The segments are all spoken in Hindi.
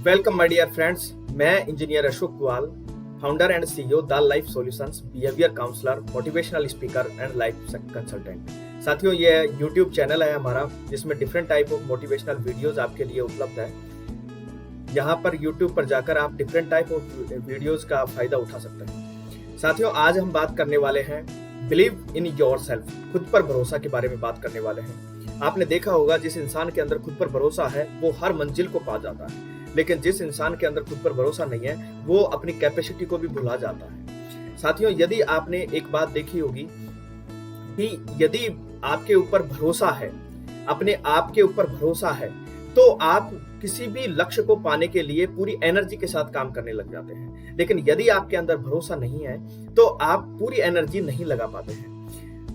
वेलकम माय डियर फ्रेंड्स, मैं engineer Ashok Kual, founder and CEO the life solutions, behaviour counsellor, motivational speaker and life consultant. साथियों, ये यूट्यूब चैनल है हमारा जिसमें different type of motivational videos आपके लिए उपलब्ध है। यहाँ पर यूट्यूब पर जाकर आप डिफरेंट टाइप ऑफ वीडियोस का फायदा उठा सकते हैं। साथियों, आज हम बात करने वाले हैं बिलीव इन योरसेल्फ, खुद पर भरोसा के बारे में बात करने वाले हैं। आपने देखा होगा, जिस इंसान के अंदर खुद पर भरोसा है वो हर मंजिल को पा जाता है, लेकिन जिस इंसान के अंदर खुद पर भरोसा नहीं है वो अपनी कैपेसिटी को भी भुला जाता है। साथियों, यदि आपने एक बात देखी होगी कि यदि आपके ऊपर भरोसा है, अपने आप के ऊपर भरोसा है, तो आप किसी भी लक्ष्य को पाने के लिए पूरी एनर्जी के साथ काम करने लग जाते हैं। लेकिन यदि आपके अंदर भरोसा नहीं है तो आप पूरी एनर्जी नहीं लगा पाते हैं।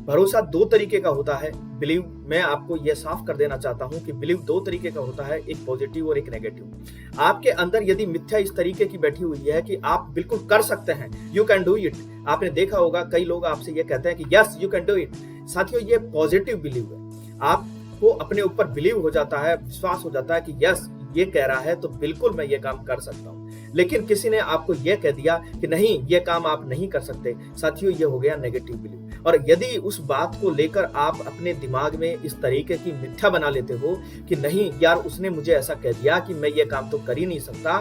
भरोसा दो तरीके का होता है। बिलीव, मैं आपको यह साफ कर देना चाहता हूं कि बिलीव दो तरीके का होता है, एक पॉजिटिव और एक नेगेटिव। आपके अंदर यदि मिथ्या इस तरीके की बैठी हुई है कि आप बिल्कुल कर सकते हैं, यू कैन डू इट। आपने देखा होगा कई लोग आपसे ये कहते हैं कि yes you can do it. साथियों, ये पॉजिटिव बिलीव है। आपको अपने ऊपर बिलीव हो जाता है, विश्वास हो जाता है कि यस ये कह रहा है तो बिल्कुल मैं ये काम कर सकता हूँ। लेकिन किसी ने आपको यह कह दिया कि नहीं ये काम आप नहीं कर सकते, साथियों ये हो गया नेगेटिव बिलीव। और यदि उस बात को लेकर आप अपने दिमाग में इस तरीके की मिथ्या बना लेते हो कि नहीं यार उसने मुझे ऐसा कह दिया कि मैं ये काम तो कर ही नहीं सकता,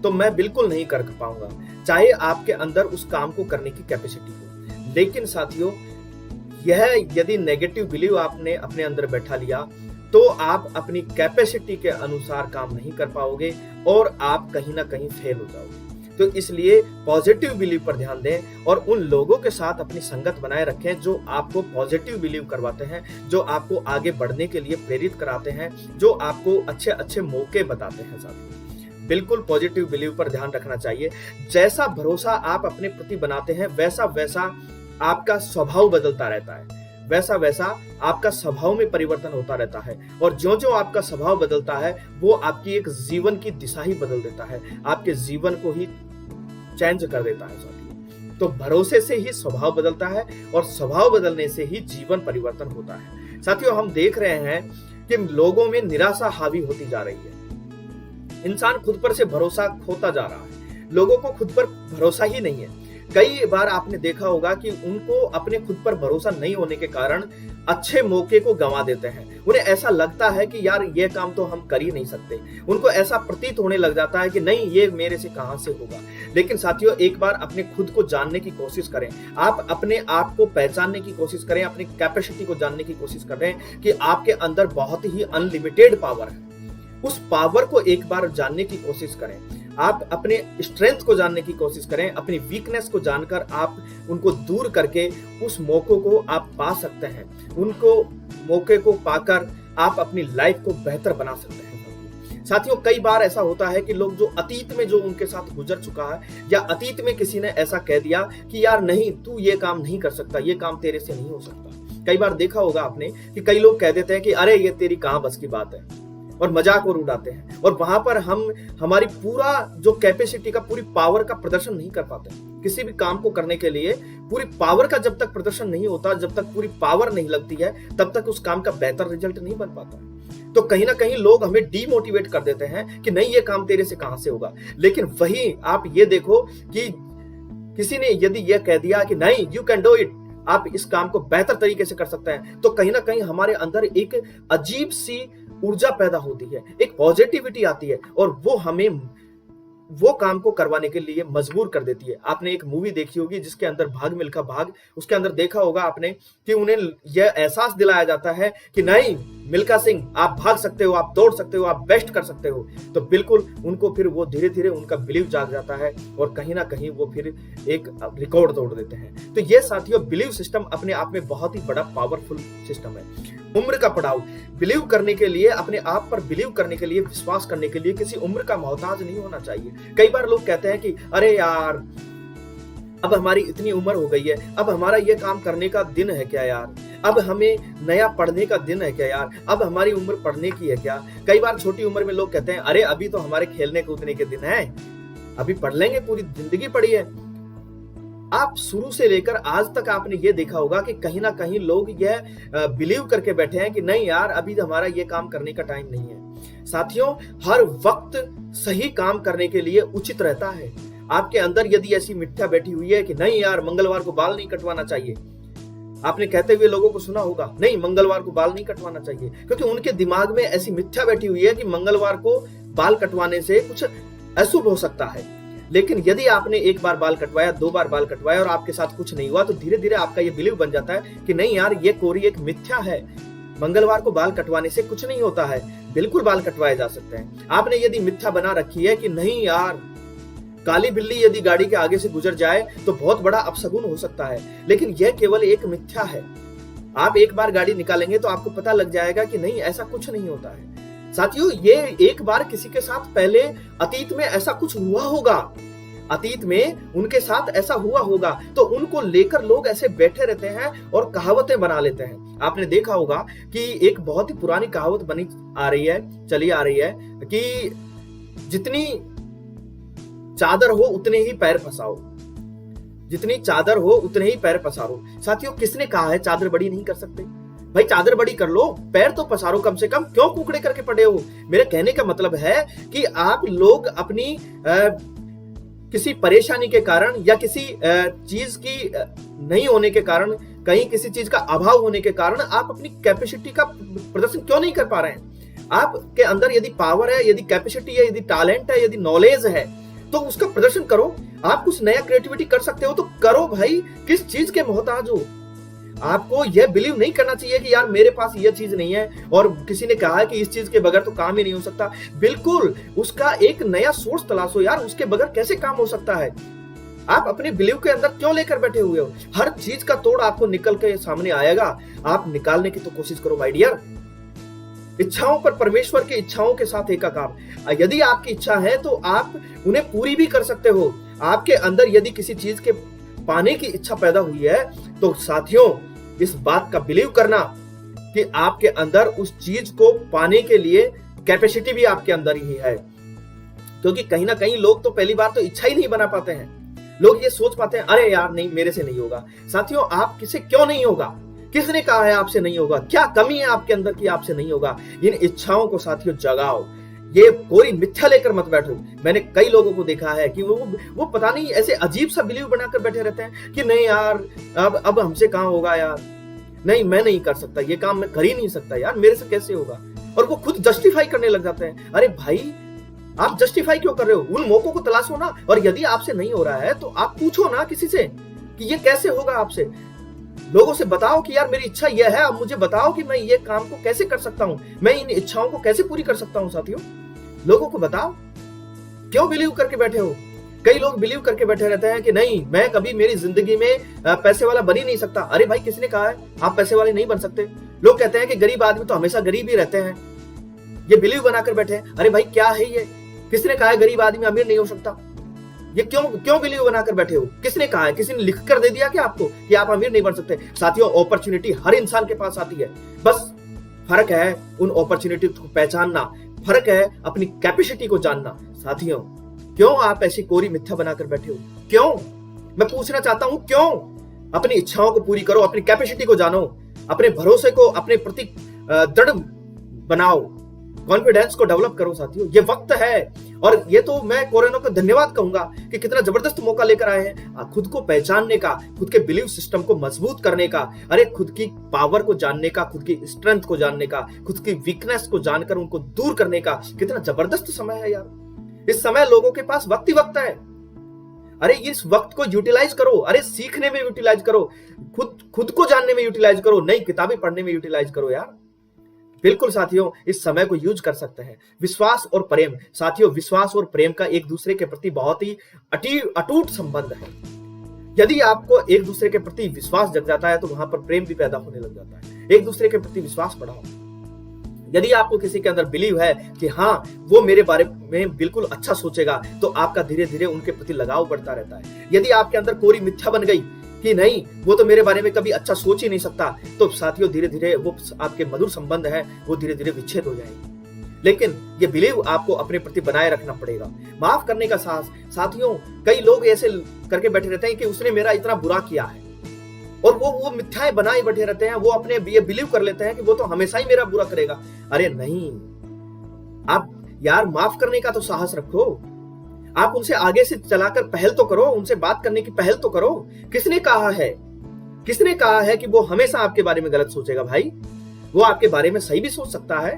तो मैं बिल्कुल नहीं कर पाऊंगा, चाहे आपके अंदर उस काम को करने की कैपेसिटी हो। लेकिन साथियों, यह यदि नेगेटिव बिलीव आपने अपने अंदर बैठा लिया तो आप अपनी कैपेसिटी के अनुसार काम नहीं कर पाओगे और आप कहीं ना कहीं फेल हो जाओगे। तो इसलिए पॉजिटिव बिलीव पर ध्यान दें और उन लोगों के साथ अपनी संगत बनाए रखें जो आपको पॉजिटिव बिलीव करवाते हैं, जो आपको आगे बढ़ने के लिए प्रेरित कराते हैं, जो आपको अच्छे अच्छे मौके बताते हैं। साथियों, बिल्कुल पॉजिटिव बिलीव पर ध्यान रखना चाहिए। जैसा भरोसा आप अपने प्रति बनाते हैं वैसा वैसा आपका स्वभाव बदलता रहता है, वैसा वैसा आपका स्वभाव में परिवर्तन होता रहता है। और जो आपका स्वभाव बदलता है वो आपकी एक जीवन की दिशा ही बदल देता है, आपके जीवन को ही चेंज कर देता है। साथियों, तो भरोसे से ही स्वभाव बदलता है और स्वभाव बदलने से ही जीवन परिवर्तन होता है। साथियों, हम देख रहे हैं कि लोगों में निराशा हावी होती जा रही है। इंसान खुद पर से भरोसा खोता जा रहा है, लोगों को खुद पर भरोसा ही नहीं है। कई बार आपने देखा होगा कि उनको अपने खुद पर भरोसा नहीं होने के कारण अच्छे मौके को गंवा देते हैं। उन्हें ऐसा लगता है कि यार ये काम तो हम कर ही नहीं सकते, उनको ऐसा प्रतीत होने लग जाता है कि नहीं ये मेरे से कहां से होगा। लेकिन साथियों, एक बार अपने खुद को जानने की कोशिश करें, आप अपने आप को पहचानने की कोशिश करें, अपनी कैपेसिटी को जानने की कोशिश करें कि आपके अंदर बहुत ही अनलिमिटेड पावर है। उस पावर को एक बार जानने की कोशिश करें। आप अपने स्ट्रेंथ को जानने की कोशिश करें, अपनी वीकनेस को जानकर आप उनको दूर करके उस मौकों को आप पा सकते हैं। उनको मौके को पाकर आप अपनी लाइफ को बेहतर बना सकते हैं। साथियों, कई बार ऐसा होता है कि लोग जो अतीत में जो उनके साथ गुजर चुका है या अतीत में किसी ने ऐसा कह दिया कि यार नहीं तू ये काम नहीं कर सकता, ये काम तेरे से नहीं हो सकता। कई बार देखा होगा आपने कि कई लोग कह देते हैं कि अरे ये तेरी कहां बस की बात है, और मजाक और उड़ाते हैं। और वहां पर हम हमारी पूरा जो कैपेसिटी का, पूरी पावर का प्रदर्शन नहीं कर पाते। किसी भी काम को करने के लिए पूरी पावर का जब तक प्रदर्शन नहीं होता, जब तक पूरी पावर नहीं लगती है, तब तक उस काम का बेहतर रिजल्ट नहीं बन पाता। तो कहीं ना कहीं लोग हमें डीमोटिवेट कर देते हैं कि नहीं ये काम तेरे से कहां से होगा। लेकिन वही आप ये देखो कि किसी ने यदि यह कह दिया कि नहीं यू कैन डू इट, आप इस काम को बेहतर तरीके से कर सकते हैं, तो कहीं ना कहीं हमारे अंदर एक अजीब सी ऊर्जा पैदा होती है, एक पॉजिटिविटी आती है और वो हमें वो काम को करवाने के लिए मजबूर कर देती है। आपने एक मूवी देखी होगी जिसके अंदर भाग मिल्खा भाग, उसके अंदर देखा होगा आपने कि उन्हें यह एहसास दिलाया जाता है कि नहीं मिल्खा सिंह आप भाग सकते हो, आप दौड़ सकते हो, आप बेस्ट कर सकते हो। तो बिल्कुल उनको फिर वो धीरे धीरे उनका बिलीव जाग जाता है और कहीं ना कहीं वो फिर एक रिकॉर्ड तोड़ देते हैं। तो ये साथियों, बिलीव सिस्टम अपने आप में बहुत ही बड़ा पावरफुल सिस्टम है। उम्र का पड़ाव, बिलीव करने के लिए, अपने आप पर बिलीव करने के लिए, विश्वास करने के लिए किसी उम्र का मोहताज नहीं होना चाहिए। कई बार लोग कहते हैं कि अरे यार अब हमारी इतनी उम्र हो गई है, अब हमारा ये काम करने का दिन है क्या यार, अब हमें नया पढ़ने का दिन है क्या यार, अब हमारी उम्र पढ़ने की है क्या। कई बार छोटी उम्र में लोग कहते हैं अरे अभी तो हमारे खेलने कूदने के दिन है, अभी पढ़ लेंगे, पूरी जिंदगी पड़ी है। आप शुरू से लेकर आज तक आपने ये देखा होगा कि कहीं ना कहीं लोग यह बिलीव करके बैठे हैं कि नहीं यार अभी हमारा ये काम करने का टाइम नहीं है। साथियों, हर वक्त सही काम करने के लिए उचित रहता है। आपके अंदर यदि ऐसी मिथ्या बैठी हुई है कि नहीं यार मंगलवार को बाल नहीं कटवाना चाहिए, आपने कहते हुए लोगों को सुना होगा, नहीं मंगलवार को बाल नहीं कटवाना चाहिए, क्योंकि उनके दिमाग में ऐसी मिथ्या बैठी हुई है कि मंगलवार को बाल कटवाने से कुछ अशुभ हो सकता है। लेकिन यदि आपने एक बार बाल कटवाया, 2 बार बाल कटवाया और आपके साथ कुछ नहीं हुआ, तो धीरे धीरे आपका ये बिलीव बन जाता है कि नहीं यार ये कोरी एक मिथ्या है, मंगलवार को बाल कटवाने से कुछ नहीं होता है, बिल्कुल बाल कटवाए जा सकते हैं। आपने यदि मिथ्या बना रखी है कि नहीं यार काली बिल्ली यदि गाड़ी के आगे से गुजर जाए तो बहुत बड़ा अपशगुन हो सकता है, लेकिन यह केवल एक मिथ्या है। आप एक बार गाड़ी निकालेंगे तो आपको पता लग जाएगा कि नहीं ऐसा कुछ नहीं होता है। साथियों, ये एक बार किसी के साथ पहले अतीत में ऐसा कुछ हुआ होगा, अतीत में उनके साथ ऐसा हुआ होगा, तो उनको लेकर लोग ऐसे बैठे रहते हैं और कहावतें बना लेते हैं। आपने देखा होगा कि एक बहुत ही पुरानी कहावत बनी आ रही है, चली आ रही है कि जितनी चादर हो उतने ही पैर पसारो, जितनी चादर हो उतने ही पैर पसारो। साथियों, किसने कहा है चादर बड़ी नहीं कर सकते? भाई चादर बड़ी कर लो, पैर तो पसारो कम से कम, क्यों कुकड़े करके पड़े हो? मेरे कहने का मतलब है कि आप लोग अपनी किसी परेशानी के कारण या किसी चीज की नहीं होने के कारण, कहीं किसी चीज का अभाव होने के कारण आप अपनी कैपेसिटी का प्रदर्शन क्यों नहीं कर पा रहे हैं? आपके अंदर यदि पावर है, यदि कैपेसिटी है, यदि टैलेंट है, यदि नॉलेज है, तो उसका प्रदर्शन करो। आप कुछ नया क्रिएटिविटी कर सकते हो तो करो भाई, किस चीज के मोहताज हो? आपको यह बिलीव नहीं करना चाहिए कि यार मेरे पास यह चीज नहीं है और किसी ने कहा है कि इस चीज के बगैर तो काम ही नहीं हो सकता। बिल्कुल, उसका एक नया सोर्स तलाशो यार, उसके बगैर कैसे काम हो सकता है? आप अपने बिलीव के अंदर क्यों लेकर बैठे हुए हो? हर चीज का तोड़ आपको निकल के सामने आएगा, आप निकालने की तो कोशिश करो माय डियर। इच्छाओं पर परमेश्वर की इच्छाओं के साथ एकाकार। यदि आपकी इच्छा है तो आप उन्हें पूरी भी कर सकते हो। आपके अंदर यदि किसी चीज के पाने की इच्छा पैदा हुई है तो साथियों, इस बात का बिलीव करना कि आपके अंदर उस चीज को पाने के लिए कैपेसिटी भी आपके अंदर ही है। क्योंकि कहीं ना कहीं लोग तो पहली बार तो इच्छा ही नहीं बना पाते हैं। लोग ये सोच पाते हैं अरे यार नहीं, मेरे से नहीं होगा। साथियों, आप किसे क्यों नहीं होगा? किसने कहा है आपसे नहीं होगा? क्या कमी है आपके अंदर कि आपसे नहीं होगा? इन इच्छाओं को साथियों जगाओ, ये कोई मिथ्या लेकर मत बैठो। मैंने कई लोगों को देखा है कि वो पता नहीं ऐसे अजीब सा बिलीव बनाकर बैठे रहते हैं कि नहीं यार अब हमसे कहां होगा यार, नहीं मैं नहीं कर सकता, ये काम मैं कर ही नहीं सकता यार, मेरे से कैसे होगा? और वो खुद जस्टिफाई करने लग जाते हैं। अरे भाई, आप जस्टिफाई क्यों कर रहे हो? उन मौकों को तलाशो ना, और यदि आपसे नहीं हो रहा है तो आप पूछो ना किसी से कि ये कैसे होगा आपसे। लोगों से बताओ कि यार मेरी इच्छा यह है, अब मुझे बताओ कि मैं ये काम को कैसे कर सकता हूं, मैं इन इच्छाओं को कैसे पूरी कर सकता हूं। साथियों, लोगों को बताओ। क्यों बिलीव करके बैठे हो? कई लोग बिलीव करके बैठे रहते हैं कि नहीं मैं कभी मेरी जिंदगी में पैसे वाला बन ही नहीं सकता। अरे भाई, किसने कहा है आप पैसे वाले नहीं बन सकते? लोग कहते हैं कि गरीब आदमी तो हमेशा गरीब ही रहते हैं, ये बिलीव बनाकर बैठे हैं। अरे भाई, क्या है ये? किसने कहा है गरीब आदमी अमीर नहीं हो सकता? ये क्यों बिलीव बनाकर बैठे हो? किसने कहा है? किसी ने लिख कर दे दिया क्या आपको कि आप अमीर नहीं बन सकते? साथियों, अपॉर्चुनिटी हर इंसान के पास आती है, बस फर्क है उन अपॉर्चुनिटी को पहचानना, फर्क है अपनी कैपेसिटी को जानना। साथियों, क्यों आप ऐसी कोरी मिथ्या बनाकर बैठे हो? क्यों? मैं पूछना चाहता हूं, क्यों? अपनी इच्छाओं को पूरी करो, अपनी कैपेसिटी को जानो, अपने भरोसे को अपने प्रति दृढ़ बनाओ, कॉन्फिडेंस को डेवलप करो। साथियों, ये वक्त है, और ये तो मैं कोरोना को धन्यवाद कहूंगा कि कितना जबरदस्त मौका लेकर आए हैं खुद को पहचानने का, खुद के बिलीव सिस्टम को मजबूत करने का, अरे खुद की पावर को जानने का, खुद की स्ट्रेंथ को जानने का, खुद की वीकनेस को जानकर उनको दूर करने का। कितना जबरदस्त समय है यार। इस समय लोगों के पास वक्त ही वक्त है। अरे इस वक्त को यूटिलाइज करो, अरे सीखने में यूटिलाइज करो, खुद को जानने में यूटिलाइज करो, नई किताबें पढ़ने में यूटिलाइज करो यार। बिल्कुल साथियों, इस समय को यूज कर सकते हैं। विश्वास और प्रेम। साथियों, विश्वास और प्रेम का एक दूसरे के प्रति बहुत ही अटूट संबंध है। यदि आपको एक दूसरे के प्रति विश्वास जग जाता है तो वहां पर प्रेम भी पैदा होने लग जाता है। एक दूसरे के प्रति विश्वास बढ़ाओ। यदि आपको किसी के अंदर बिलीव है कि हाँ वो मेरे बारे में बिल्कुल अच्छा सोचेगा, तो आपका धीरे धीरे उनके प्रति लगाव बढ़ता रहता है। यदि आपके अंदर कोरी मिथ्या बन गई कि नहीं वो तो मेरे बारे में कभी अच्छा सोच ही नहीं सकता, तो साथियों धीरे धीरे वो आपके मधुर संबंध है वो धीरे धीरे विच्छेद हो जाएंगे। लेकिन ये बिलीव आपको अपने प्रति बनाए रखना पड़ेगा। माफ करने का साहस। साथियों, कई लोग ऐसे करके बैठे रहते हैं कि उसने मेरा इतना बुरा किया है, और वो मिथ्याएं बनाए बैठे रहते हैं। वो अपने ये बिलीव कर लेते हैं कि वो तो हमेशा ही मेरा बुरा करेगा। अरे नहीं, आप यार माफ करने का तो साहस रखो। आप उनसे आगे से चलाकर पहल तो करो, उनसे बात करने की पहल तो करो। किसने कहा है कि वो हमेशा आपके बारे में गलत सोचेगा भाई? वो आपके बारे में सही भी सोच सकता है,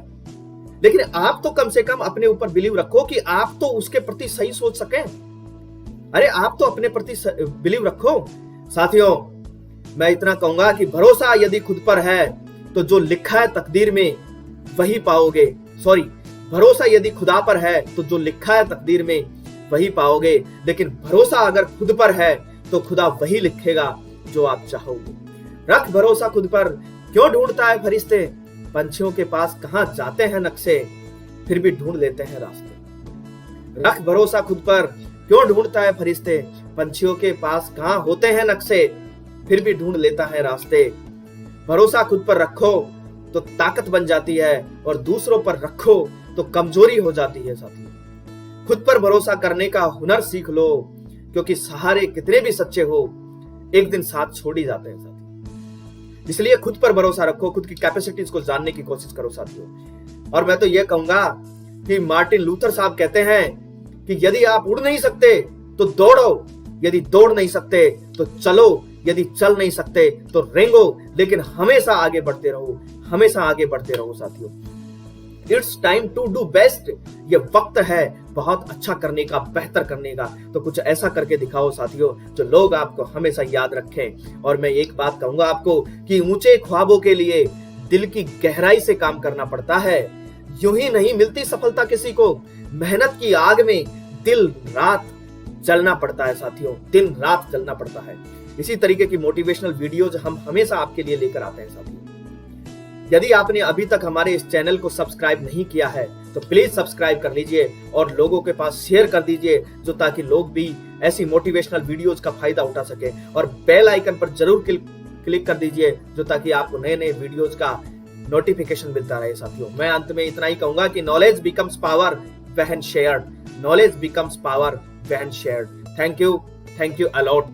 लेकिन आप तो कम से कम अपने ऊपर बिलीव रखो कि आप तो उसके प्रति सही सोच सकें। अरे आप तो अपने प्रति बिलीव रखो। साथियों, मैं इतना कहूंगा कि भरोसा यदि खुद पर है तो जो लिखा है तकदीर में वही पाओगे। भरोसा यदि खुदा पर है तो जो लिखा है तकदीर में वही पाओगे, लेकिन भरोसा अगर खुद पर है तो खुदा वही लिखेगा जो आप चाहोगे। रख भरोसा खुद पर, क्यों ढूंढता है फरिश्ते? पंछियों के पास कहां जाते हैं नक्शे, फिर भी ढूंढ लेते हैं रास्ते। रख भरोसा खुद पर, क्यों ढूंढता है फरिश्ते? पंछियों के पास कहां होते हैं नक्शे, फिर भी ढूंढ लेता है रास्ते। भरोसा खुद पर रखो तो ताकत बन जाती है, और दूसरों पर रखो तो कमजोरी हो जाती है। साथियों, खुद पर भरोसा करने का हुनर सीख लो, क्योंकि सहारे कितने भी सच्चे हो एक दिन साथ छोड़ ही जाते हैं साथियों। इसलिए खुद पर भरोसा रखो, खुद की कैपेसिटीज को जानने की कोशिश करो साथियों। और मैं तो यह कहूंगा कि मार्टिन लूथर साहब कहते हैं कि यदि आप उड़ नहीं सकते तो दौड़ो, यदि दौड़ नहीं सकते तो चलो, यदि चल नहीं सकते तो रेंगो, लेकिन हमेशा आगे बढ़ते रहो, हमेशा आगे बढ़ते रहो साथियों। It's time to do best. ये वक्त है बहुत अच्छा करने का, बेहतर करने का। तो कुछ ऐसा करके दिखाओ साथियों जो लोग आपको हमेशा याद रखें। और मैं एक बात कहूंगा आपको कि ऊंचे ख्वाबों के लिए दिल की गहराई से काम करना पड़ता है। यूं ही नहीं मिलती सफलता किसी को, मेहनत की आग में दिन रात जलना पड़ता है साथियों, दिन रात जलना पड़ता है। इसी तरीके की मोटिवेशनल वीडियोज हम हमेशा आपके लिए लेकर आते हैं साथियों। यदि आपने अभी तक हमारे इस चैनल को सब्सक्राइब नहीं किया है तो प्लीज सब्सक्राइब कर लीजिए और लोगों के पास शेयर कर दीजिए, जो ताकि लोग भी ऐसी मोटिवेशनल वीडियोज का फायदा उठा सके। और बेल आइकन पर जरूर क्लिक कर दीजिए, जो ताकि आपको नए नए वीडियोज का नोटिफिकेशन मिलता रहे साथियों। मैं अंत में इतना ही कहूंगा कि knowledge becomes power when shared. Knowledge becomes power when shared. Thank you a lot.